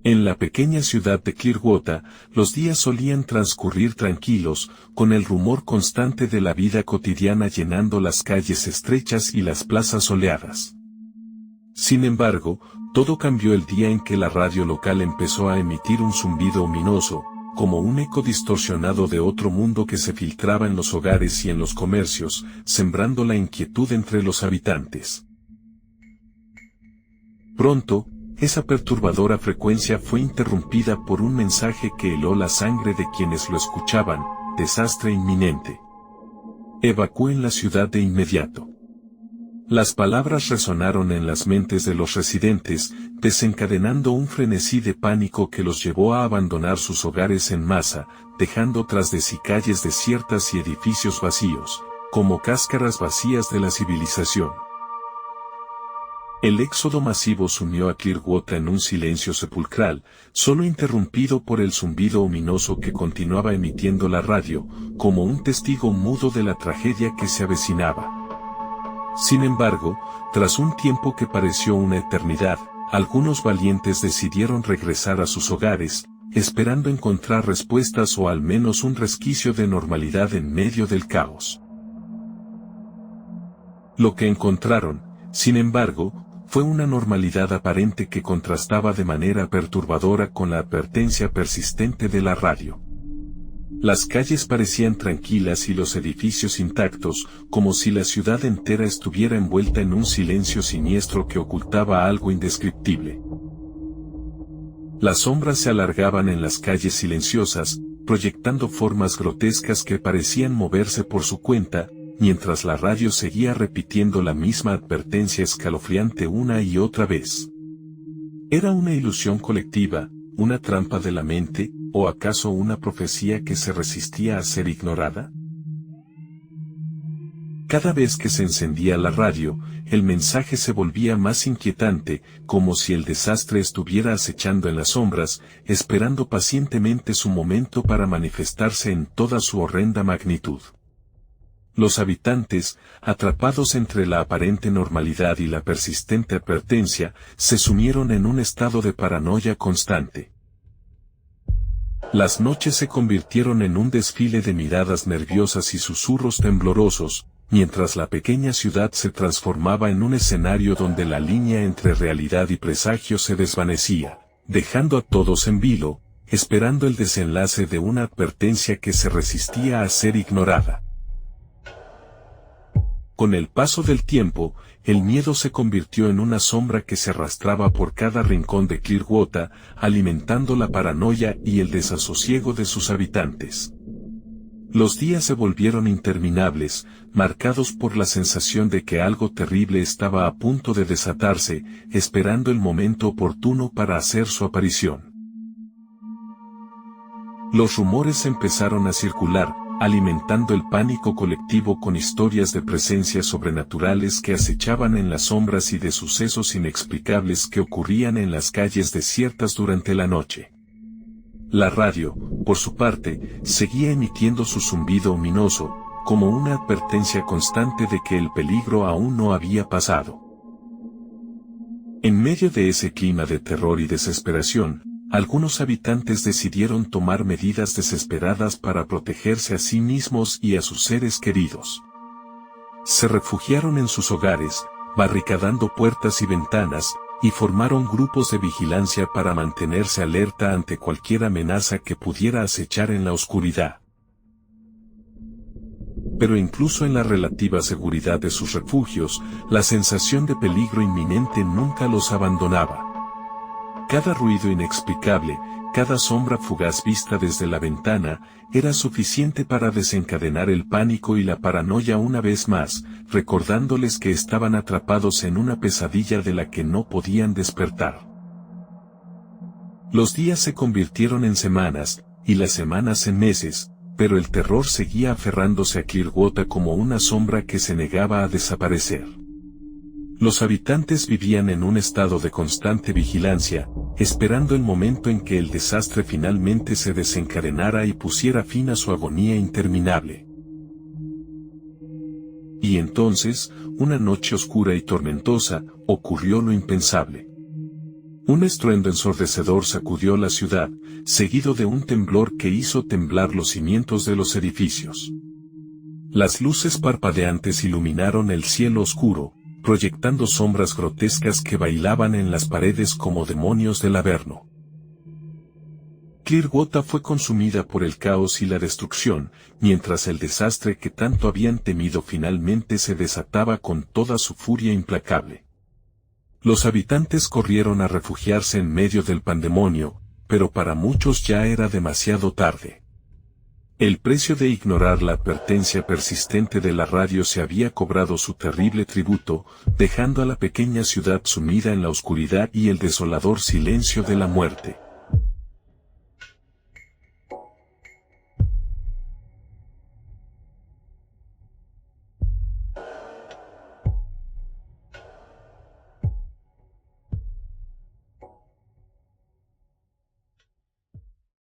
En la pequeña ciudad de Clearwater, los días solían transcurrir tranquilos, con el rumor constante de la vida cotidiana llenando las calles estrechas y las plazas soleadas. Sin embargo, todo cambió el día en que la radio local empezó a emitir un zumbido ominoso, como un eco distorsionado de otro mundo que se filtraba en los hogares y en los comercios, sembrando la inquietud entre los habitantes. Pronto, esa perturbadora frecuencia fue interrumpida por un mensaje que heló la sangre de quienes lo escuchaban: desastre inminente. Evacúen la ciudad de inmediato. Las palabras resonaron en las mentes de los residentes, desencadenando un frenesí de pánico que los llevó a abandonar sus hogares en masa, dejando tras de sí calles desiertas y edificios vacíos, como cáscaras vacías de la civilización. El éxodo masivo sumió a Clearwater en un silencio sepulcral, solo interrumpido por el zumbido ominoso que continuaba emitiendo la radio, como un testigo mudo de la tragedia que se avecinaba. Sin embargo, tras un tiempo que pareció una eternidad, algunos valientes decidieron regresar a sus hogares, esperando encontrar respuestas o al menos un resquicio de normalidad en medio del caos. Lo que encontraron, sin embargo, fue una normalidad aparente que contrastaba de manera perturbadora con la advertencia persistente de la radio. Las calles parecían tranquilas y los edificios intactos, como si la ciudad entera estuviera envuelta en un silencio siniestro que ocultaba algo indescriptible. Las sombras se alargaban en las calles silenciosas, proyectando formas grotescas que parecían moverse por su cuenta, mientras la radio seguía repitiendo la misma advertencia escalofriante una y otra vez. ¿Era una ilusión colectiva, una trampa de la mente, o acaso una profecía que se resistía a ser ignorada? Cada vez que se encendía la radio, el mensaje se volvía más inquietante, como si el desastre estuviera acechando en las sombras, esperando pacientemente su momento para manifestarse en toda su horrenda magnitud. Los habitantes, atrapados entre la aparente normalidad y la persistente advertencia, se sumieron en un estado de paranoia constante. Las noches se convirtieron en un desfile de miradas nerviosas y susurros temblorosos, mientras la pequeña ciudad se transformaba en un escenario donde la línea entre realidad y presagio se desvanecía, dejando a todos en vilo, esperando el desenlace de una advertencia que se resistía a ser ignorada. Con el paso del tiempo, el miedo se convirtió en una sombra que se arrastraba por cada rincón de Clearwater, alimentando la paranoia y el desasosiego de sus habitantes. Los días se volvieron interminables, marcados por la sensación de que algo terrible estaba a punto de desatarse, esperando el momento oportuno para hacer su aparición. Los rumores empezaron a circular, alimentando el pánico colectivo con historias de presencias sobrenaturales que acechaban en las sombras y de sucesos inexplicables que ocurrían en las calles desiertas durante la noche. La radio, por su parte, seguía emitiendo su zumbido ominoso, como una advertencia constante de que el peligro aún no había pasado. En medio de ese clima de terror y desesperación, algunos habitantes decidieron tomar medidas desesperadas para protegerse a sí mismos y a sus seres queridos. Se refugiaron en sus hogares, barricadando puertas y ventanas, y formaron grupos de vigilancia para mantenerse alerta ante cualquier amenaza que pudiera acechar en la oscuridad. Pero incluso en la relativa seguridad de sus refugios, la sensación de peligro inminente nunca los abandonaba. Cada ruido inexplicable, cada sombra fugaz vista desde la ventana, era suficiente para desencadenar el pánico y la paranoia una vez más, recordándoles que estaban atrapados en una pesadilla de la que no podían despertar. Los días se convirtieron en semanas, y las semanas en meses, pero el terror seguía aferrándose a Clearwater como una sombra que se negaba a desaparecer. Los habitantes vivían en un estado de constante vigilancia, esperando el momento en que el desastre finalmente se desencadenara y pusiera fin a su agonía interminable. Y entonces, una noche oscura y tormentosa, ocurrió lo impensable. Un estruendo ensordecedor sacudió la ciudad, seguido de un temblor que hizo temblar los cimientos de los edificios. Las luces parpadeantes iluminaron el cielo oscuro, proyectando sombras grotescas que bailaban en las paredes como demonios del Averno. Clearwater fue consumida por el caos y la destrucción, mientras el desastre que tanto habían temido finalmente se desataba con toda su furia implacable. Los habitantes corrieron a refugiarse en medio del pandemonio, pero para muchos ya era demasiado tarde. El precio de ignorar la advertencia persistente de la radio se había cobrado su terrible tributo, dejando a la pequeña ciudad sumida en la oscuridad y el desolador silencio de la muerte.